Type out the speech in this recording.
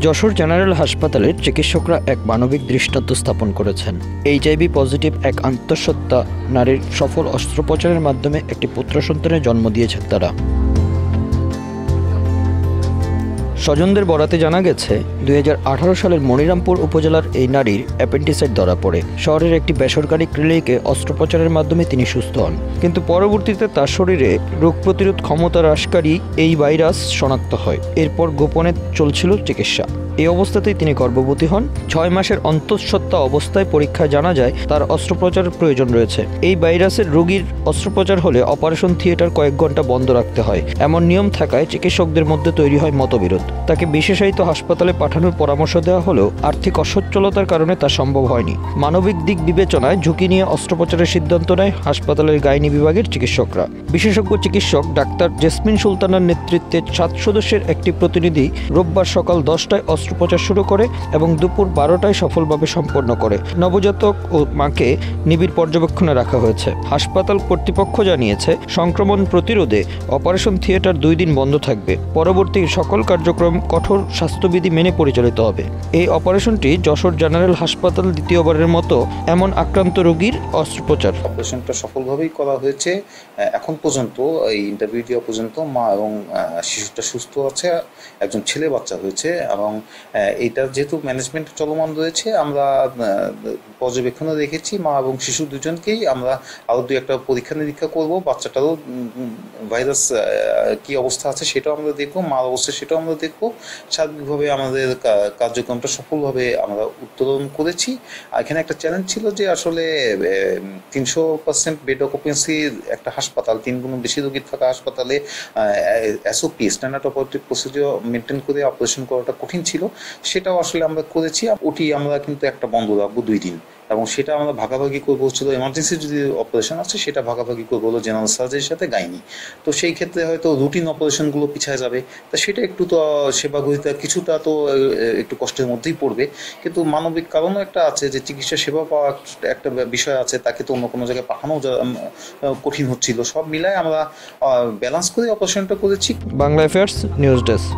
Jessore general হাসপাতালের চিকিৎসকরা এক মানবিক দৃষ্টান্ত স্থাপন করেছেন। এইচআইভি পজিটিভ এক আন্তঃসত্ত্বা নারীর সফল অস্ত্রোপচারের মাধ্যমে একটি পুত্র সন্তানের জন্ম দিয়েছেন তারা। স্বজনদের বরাতে জানা গেছে 2018 সালের মনিরামপুর উপজেলার এই নারীর অ্যাপেন্ডিসাইট ধরা পড়ে। শহরের একটি বেসরকারি ক্লিনিকে অস্ত্রোপচারের মাধ্যমে তিনি সুস্থ হন, কিন্তু পরবর্তীতে তার শরীরে রোগ প্রতিরোধ ক্ষমতা হ্রাসকারী এই ভাইরাস শনাক্ত হয়। এরপর গোপনে চলছিল চিকিৎসা। এই অবস্থাতেই তিনি গর্ভবতী হন। 6 মাসের অন্তঃসত্ত্বা অবস্থায় পরীক্ষায় জানা যায় তার অস্ত্রোপচারের প্রয়োজন রয়েছে। এই ভাইরাসের রোগীর অস্ত্রোপচার হলে অপারেশন থিয়েটার কয়েক ঘন্টা বন্ধ রাখতে হয়। এমন নিয়ম থাকায় চিকিৎসকদের মধ্যে তৈরি হয় মতবিরোধ। তাকে বিশেষায়িত হাসপাতালে পাঠানোর পরামর্শ দেওয়া হলেও আর্থিক অসচ্ছলতার কারণে তা সম্ভব হয়নি। মানবিক দিক বিবেচনায় ঝুঁকি নিয়ে অস্ত্রোপচারের সিদ্ধান্ত নেয় হাসপাতালের গাইনি বিভাগের চিকিৎসকরা। বিশেষজ্ঞ চিকিৎসক ডাক্তার জেসমিন সুলতানার নেতৃত্বে 7 সদস্যের একটি প্রতিনিধি রোববার সকাল 10টায় অস্ত্রোপচার শুরু করে এবং দুপুর 12টায় সফলভাবে সম্পন্ন করে। নবজাতক ও মাকে নিবিড় পর্যবেক্ষণে রাখা হয়েছে। হাসপাতাল কর্তৃপক্ষ জানিয়েছে, সংক্রমণ প্রতিরোধে অপারেশন থিয়েটার 2 দিন বন্ধ থাকবে। পরবর্তী সকল কার্যক্রম কঠোর স্বাস্থ্যবিধি মেনে পরিচালিত হবে। এই অপারেশনটি যশোর জেনারেল হাসপাতাল দ্বিতীয়বারের মতো এমন আক্রান্ত রোগীর অস্ত্রোপচার। অপারেশনটা সফলভাবেই করা হয়েছে। এখন পর্যন্ত এই ইন্টারভিউ দেওয়া পর্যন্ত মা এবং শিশুটা সুস্থ আছে। একজন ছেলে বাচ্চা হয়েছে এবং এইটার যেহেতু ম্যানেজমেন্ট চলমান রয়েছে, আমরা পর্যবেক্ষণে রেখেছি মা এবং শিশু দুজনকেই। আমরা আরও 2-1টা পরীক্ষা নিরীক্ষা করবো। বাচ্চাটারও ভাইরাস কী অবস্থা আছে সেটাও আমরা দেখবো, মার অবস্থা সেটাও আমরা দেখবো। সার্বিকভাবে আমাদের কার্যক্রমটা সফলভাবে আমরা উত্তোলন করেছি। এখানে একটা চ্যালেঞ্জ ছিল যে আসলে 300% বেড অকুপেন্সির একটা হাসপাতাল, 3 গুণ বেশি রোগী থাকা হাসপাতালে SOP standard operative procedure maintain করে অপারেশন করাটা কঠিন ছিল। সেটাও আসলে আমরা করেছি। ওটি আমরা কিন্তু একটা বন্ধ রাখবো 2 দিন, এবং সেটা আমরা ভাগাভাগি করবো হচ্ছিল এমার্জেন্সি যদি অপারেশন আছে সেটা ভাগাভাগি করবো হলো জেনারেল সার্জারির সাথে গাইনি। তো সেই ক্ষেত্রে হয়তো রুটিন অপারেশনগুলো পিছায় যাবে। তা সেটা একটু তো সেবাগ্রহীতা কিছুটা তো একটু কষ্টের মধ্যেই পড়বে, কিন্তু মানবিক কারণও একটা আছে যে চিকিৎসা সেবা পাওয়া একটা বিষয় আছে, তাকে তো অন্য কোনো জায়গায় পাঠানো কঠিন হচ্ছিল। সব মিলায় আমরা ব্যালেন্স করে অপারেশনটা করেছি। Bangla affairs news desk.